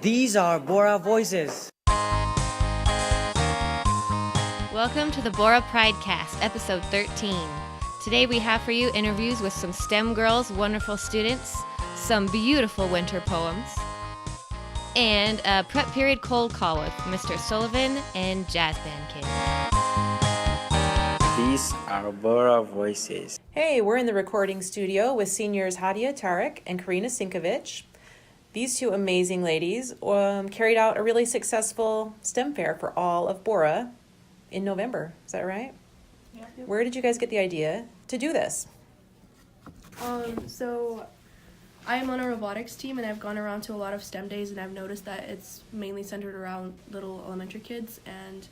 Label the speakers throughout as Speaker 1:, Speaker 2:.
Speaker 1: These are Borah voices.
Speaker 2: Welcome to the Borah Pridecast, episode 13. Today we have for you interviews with some STEM girls, wonderful students, some beautiful winter poems, and a prep period cold call with Mr. Sullivan and jazz band kids.
Speaker 1: These are Borah voices.
Speaker 3: Hey, we're in the recording studio with seniors Haadiya Tarek and Korina Sinkovich. These two amazing ladies carried out a really successful STEM fair for all of Borah in November. Is that right?
Speaker 4: Yeah.
Speaker 3: Where did you guys get the idea to do this?
Speaker 4: So I am on a robotics team, and I've gone around to a lot of STEM days, and I've noticed that it's mainly centered around little elementary kids, and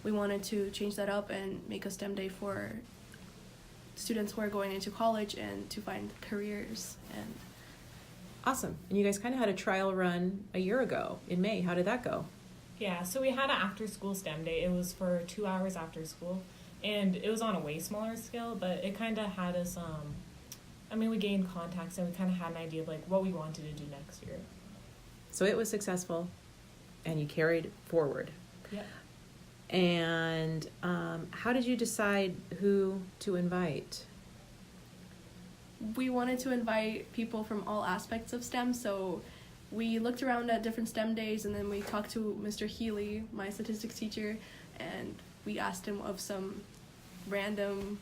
Speaker 4: we wanted to change that up and make a STEM day for students who are going into college and to find careers. And
Speaker 3: Awesome. And you guys kind of had a trial run a year ago in May. How did that go?
Speaker 5: Yeah, so we had an after-school STEM day. It was for 2 hours after school, and it was on a way smaller scale, but it kind of had us, we gained contacts, and we kind of had an idea of, what we wanted to do next year.
Speaker 3: So it was successful, and you carried forward.
Speaker 5: Yep.
Speaker 3: And how did you decide who to invite?
Speaker 4: we wanted to invite people from all aspects of STEM, so we looked around at different STEM days, and then we talked to Mr. Healy, my statistics teacher, and we asked him of some random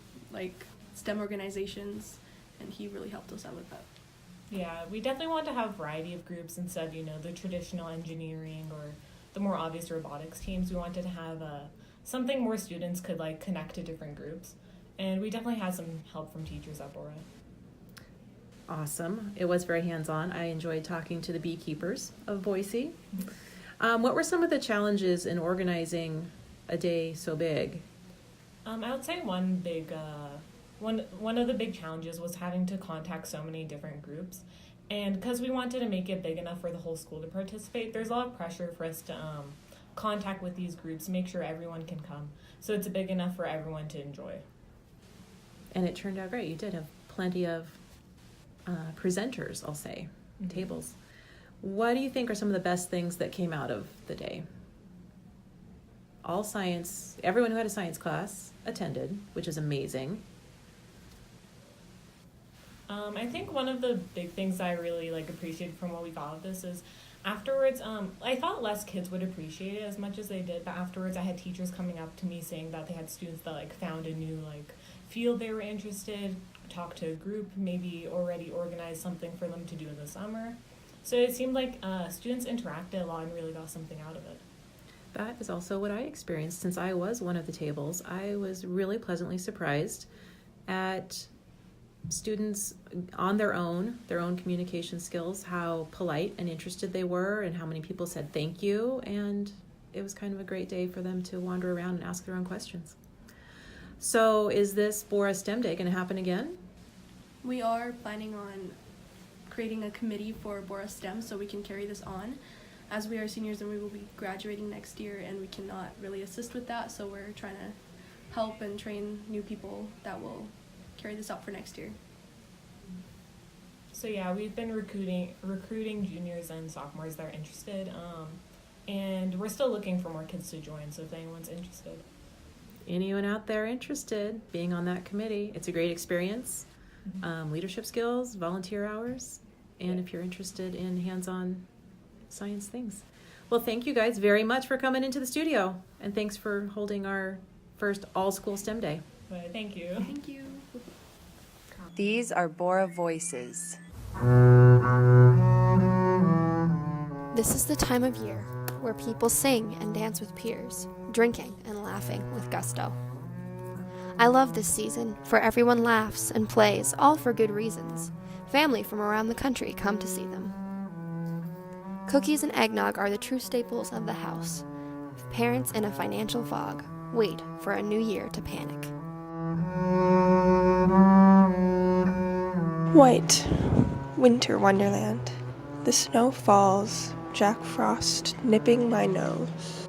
Speaker 4: STEM organizations, and he really helped us out with that.
Speaker 5: Yeah, we definitely want to have a variety of groups instead of, the traditional engineering or the more obvious robotics teams. We wanted to have something more students could connect to different groups, and we definitely had some help from teachers at Borah.
Speaker 3: Awesome. It was very hands-on. I enjoyed talking to the beekeepers of Boise. What were some of the challenges in organizing a day so big?
Speaker 5: I would say one of the big challenges was having to contact so many different groups. And because we wanted to make it big enough for the whole school to participate, there's a lot of pressure for us to contact with these groups, make sure everyone can come. So it's big enough for everyone to enjoy.
Speaker 3: And it turned out great. You did have plenty of presenters, I'll say, tables. What do you think are some of the best things that came out of the day? All science, everyone who had a science class attended, which is amazing.
Speaker 5: I think one of the big things I really appreciated from what we got of this is afterwards, I thought less kids would appreciate it as much as they did, but afterwards I had teachers coming up to me saying that they had students that found a new field they were interested, talked to a group, maybe already organized something for them to do in the summer. So it seemed like students interacted a lot and really got something out of it.
Speaker 3: That is also what I experienced. Since I was one of the tables, I was really pleasantly surprised at students on their own communication skills, how polite and interested they were, and how many people said thank you. And it was kind of a great day for them to wander around and ask their own questions. So is this Borah STEM Day going to happen again?
Speaker 4: We are planning on creating a committee for Borah STEM so we can carry this on. As we are seniors and we will be graduating next year, and we cannot really assist with that, so we're trying to help and train new people that will carry this out for next year.
Speaker 5: So yeah, we've been recruiting juniors and sophomores that are interested, and we're still looking for more kids to join, so if anyone's interested.
Speaker 3: Anyone out there interested being on that committee? It's a great experience. Leadership skills, volunteer hours, and if you're interested in hands-on science things. Well, thank you guys very much for coming into the studio, and thanks for holding our first all-school STEM day.
Speaker 5: But thank you.
Speaker 4: Thank you.
Speaker 6: These are Borah voices.
Speaker 7: This is the time of year where people sing and dance with peers, drinking and laughing with gusto. I love this season, for everyone laughs and plays, all for good reasons. Family from around the country come to see them. Cookies and eggnog are the true staples of the house. Parents in a financial fog wait for a new year to panic.
Speaker 8: White, winter wonderland. The snow falls, Jack Frost nipping my nose.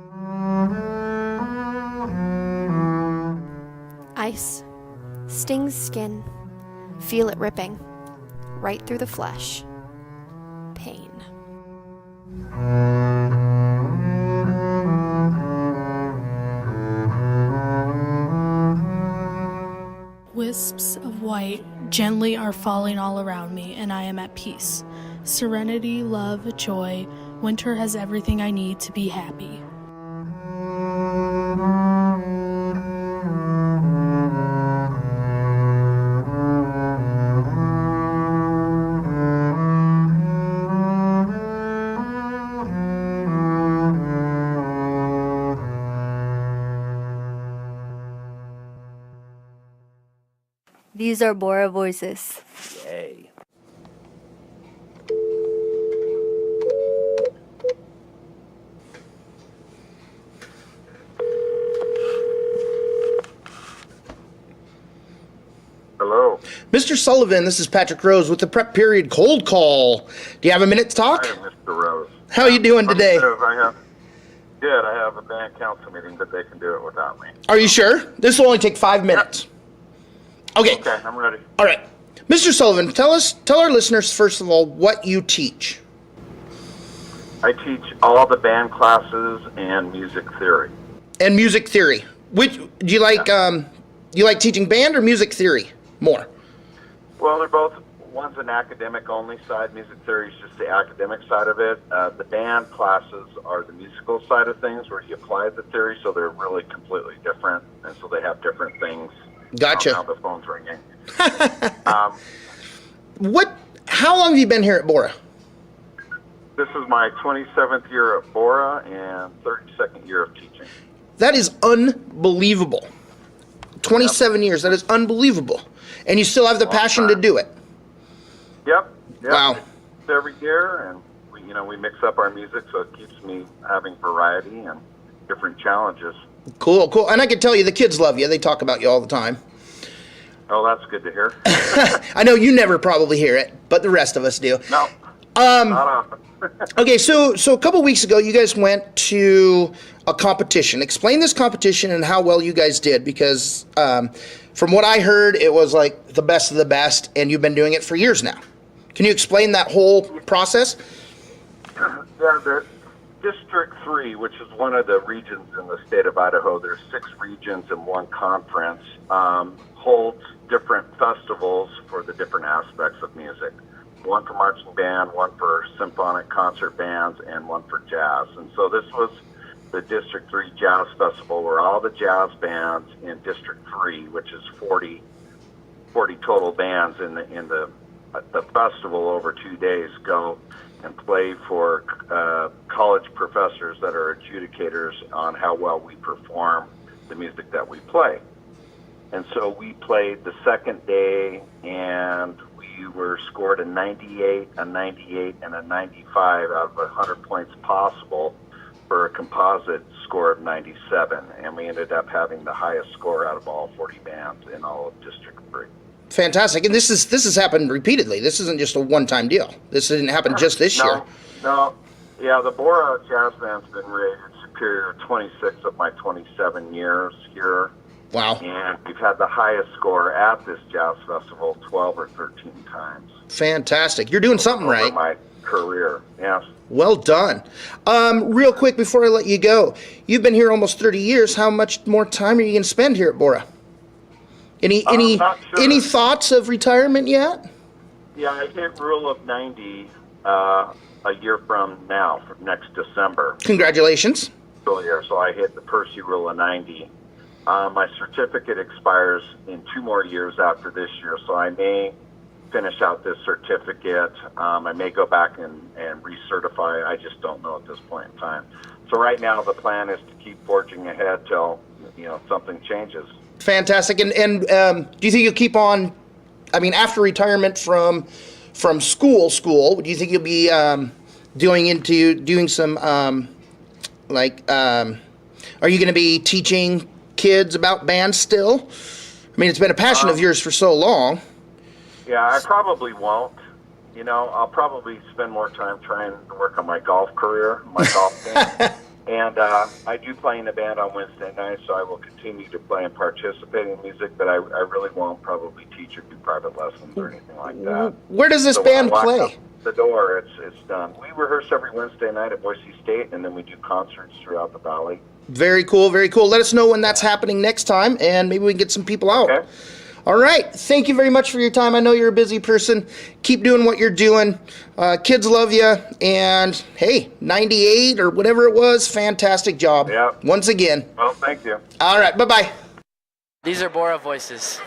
Speaker 7: Ice stings skin, feel it ripping, right through the flesh. Pain.
Speaker 9: wisps of white gently are falling all around me, and I am at peace. Serenity, love, joy. Winter has everything I need to be happy.
Speaker 6: These are Borah voices.
Speaker 1: Yay.
Speaker 10: Hello.
Speaker 11: Mr. Sullivan, this is Patrick Rose with the Prep Period Cold Call. Do you have a minute to talk?
Speaker 10: Hi, Mr. Rose.
Speaker 11: How are you doing today?
Speaker 10: I have a band council meeting, but they can do it without me.
Speaker 11: Are you sure? This will only take 5 minutes. Okay.
Speaker 10: Okay, I'm ready.
Speaker 11: All right. Mr. Sullivan, tell our listeners, first of all, what you teach.
Speaker 10: I teach all the band classes and music theory.
Speaker 11: And music theory. Which do you like? You like teaching band or music theory more?
Speaker 10: Well, they're both. One's an academic only side. Music theory is just the academic side of it. The band classes are the musical side of things, where you apply the theory, so they're really completely different, and so they have different things.
Speaker 11: Gotcha.
Speaker 10: Now the phone's ringing.
Speaker 11: How long have you been here at Borah?
Speaker 10: This is my 27th year at Borah and 32nd year of teaching.
Speaker 11: That is unbelievable. 27 years. That is unbelievable. And you still have the passion to do it.
Speaker 10: Yep.
Speaker 11: Wow.
Speaker 10: It's every year, and we mix up our music, so it keeps me having variety and different challenges.
Speaker 11: Cool. And I can tell you, the kids love you. They talk about you all the time.
Speaker 10: Oh, that's good to hear.
Speaker 11: I know you never probably hear it, but the rest of us do.
Speaker 10: No, not often.
Speaker 11: Okay, so a couple weeks ago, you guys went to a competition. Explain this competition and how well you guys did, because from what I heard, it was like the best of the best, and you've been doing it for years now. Can you explain that whole process?
Speaker 10: Yeah, the District 3, which is one of the regions in the state of Idaho, there's 6 regions in one conference, holds different festivals for the different aspects of music. One for marching band, one for symphonic concert bands, and one for jazz. And so this was the District 3 Jazz Festival, where all the jazz bands in District 3, which is 40 total bands in the festival over 2 days, go and play for college professors that are adjudicators on how well we perform the music that we play. And so we played the second day, and we were scored a 98, a 98, and a 95 out of 100 points possible for a composite score of 97. And we ended up having the highest score out of all 40 bands in all of District 3.
Speaker 11: Fantastic. And this has happened repeatedly. This isn't just a one-time deal. This didn't happen just this year.
Speaker 10: No. Yeah, the Borah Jazz Band's been rated superior 26 of my 27 years here.
Speaker 11: Wow.
Speaker 10: And we've had the highest score at this jazz festival 12 or 13 times.
Speaker 11: Fantastic. You're doing something
Speaker 10: over
Speaker 11: right.
Speaker 10: My career, yes.
Speaker 11: Well done. Real quick before I let you go, you've been here almost 30 years. How much more time are you going to spend here at Borah? Any thoughts of retirement yet?
Speaker 10: Yeah, I hit rule of 90 a year from now, from next December.
Speaker 11: Congratulations.
Speaker 10: So I hit the Percy rule of 90. My certificate expires in 2 more years after this year, so I may finish out this certificate. I may go back and recertify. I just don't know at this point in time. So right now the plan is to keep forging ahead till something changes. Fantastic.
Speaker 11: And do you think you'll keep on? I mean, after retirement from school, do you think you'll be doing some are you going to be teaching kids about bands still? I mean, it's been a passion of yours for so long.
Speaker 10: Yeah, I probably won't. I'll probably spend more time trying to work on my golf career, my golf game. And I do play in a band on Wednesday nights, so I will continue to play and participate in music, but I really won't probably teach or do private lessons or anything like that.
Speaker 11: Where does this band
Speaker 10: when I walk
Speaker 11: play?
Speaker 10: out the door, it's done. We rehearse every Wednesday night at Boise State, and then we do concerts throughout the valley.
Speaker 11: Very cool, very cool. Let us know when that's happening next time, and maybe we can get some people out.
Speaker 10: Okay.
Speaker 11: All right. Thank you very much for your time. I know you're a busy person. Keep doing what you're doing. Kids love you. And hey, 98 or whatever it was, fantastic job.
Speaker 10: Yeah.
Speaker 11: Once again.
Speaker 10: Well, thank you.
Speaker 11: All right. Bye-bye.
Speaker 1: These are Borah voices.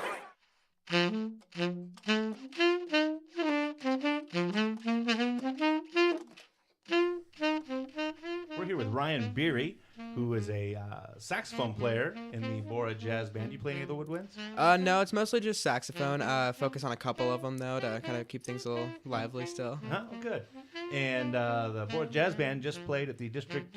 Speaker 12: We're here with Ryan Beery, who is a saxophone player in the Borah Jazz Band. You play any of the woodwinds?
Speaker 13: No, it's mostly just saxophone. Focus on a couple of them, though, to kind of keep things a little lively still.
Speaker 12: Oh, good. And the Borah Jazz Band just played at the District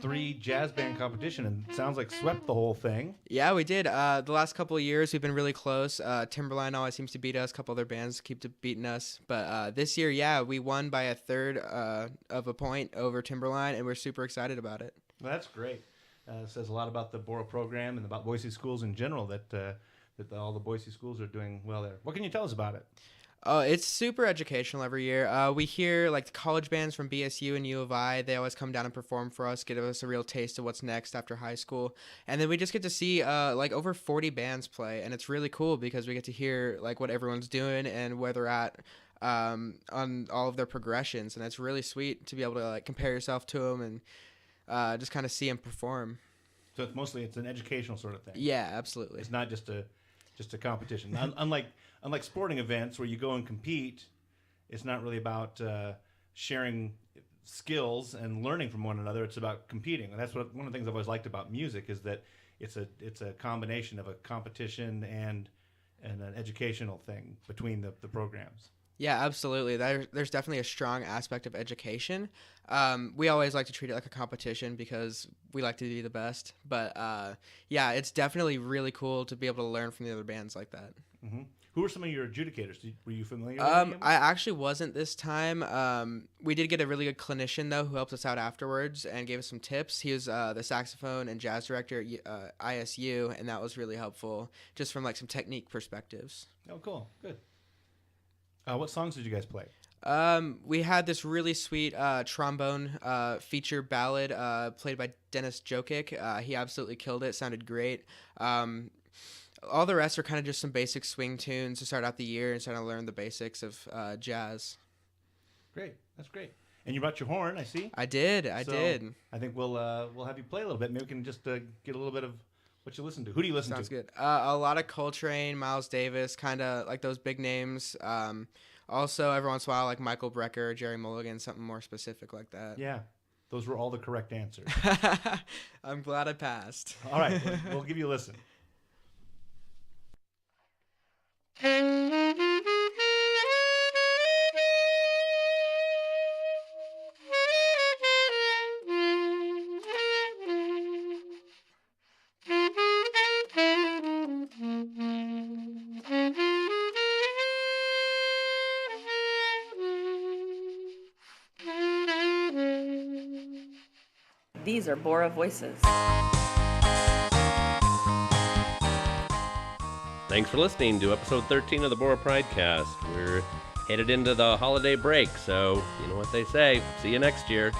Speaker 12: 3 Jazz Band competition and sounds like swept the whole thing.
Speaker 13: Yeah, we did. The last couple of years, we've been really close. Timberline always seems to beat us. A couple other bands keep beating us. But this year, yeah, we won by a third of a point over Timberline, and we're super excited about it.
Speaker 12: Well, that's great. It says a lot about the Borah program and about Boise schools in general that all the Boise schools are doing well there. What can you tell us about it?
Speaker 13: Oh, it's super educational every year. We hear like the college bands from BSU and U of I. They always come down and perform for us, give us a real taste of what's next after high school. And then we just get to see like over 40 bands play, and it's really cool because we get to hear like what everyone's doing and where they're at on all of their progressions. And it's really sweet to be able to like compare yourself to them and just kind of see them perform.
Speaker 12: So it's an educational sort of thing.
Speaker 13: Yeah, absolutely.
Speaker 12: It's not just a competition. Unlike sporting events where you go and compete, it's not really about sharing skills and learning from one another. It's about competing, and that's one of the things I've always liked about music is that it's a combination of a competition and an educational thing between the programs.
Speaker 13: Yeah, absolutely. There's definitely a strong aspect of education. We always like to treat it like a competition because we like to be the best. But yeah, it's definitely really cool to be able to learn from the other bands like that.
Speaker 12: Mm-hmm. Who were some of your adjudicators? Were you familiar with them?
Speaker 13: I actually wasn't this time. We did get a really good clinician, though, who helped us out afterwards and gave us some tips. He was the saxophone and jazz director at ISU, and that was really helpful just from like some technique perspectives.
Speaker 12: Oh, cool. Good. What songs did you guys play?
Speaker 13: We had this really sweet trombone feature ballad played by Dennis Jokic. He absolutely killed it. Sounded great. All the rest are kind of just some basic swing tunes to start out the year and start to learn the basics of jazz.
Speaker 12: Great. That's great. And you brought your horn, I see.
Speaker 13: I did.
Speaker 12: I think we'll have you play a little bit. Maybe we can just get a little bit of what you listen to. Who do you listen to?
Speaker 13: Sounds good. A lot of Coltrane, Miles Davis, kind of like those big names. Also, every once in a while, like Michael Brecker, Jerry Mulligan, something more specific like that.
Speaker 12: Yeah. Those were all the correct answers.
Speaker 13: I'm glad I passed.
Speaker 12: All right. We'll give you a listen.
Speaker 14: These are Borah voices.
Speaker 15: Thanks for listening to episode 13 of the Borah Pridecast. We're headed into the holiday break, so you know what they say. See you next year.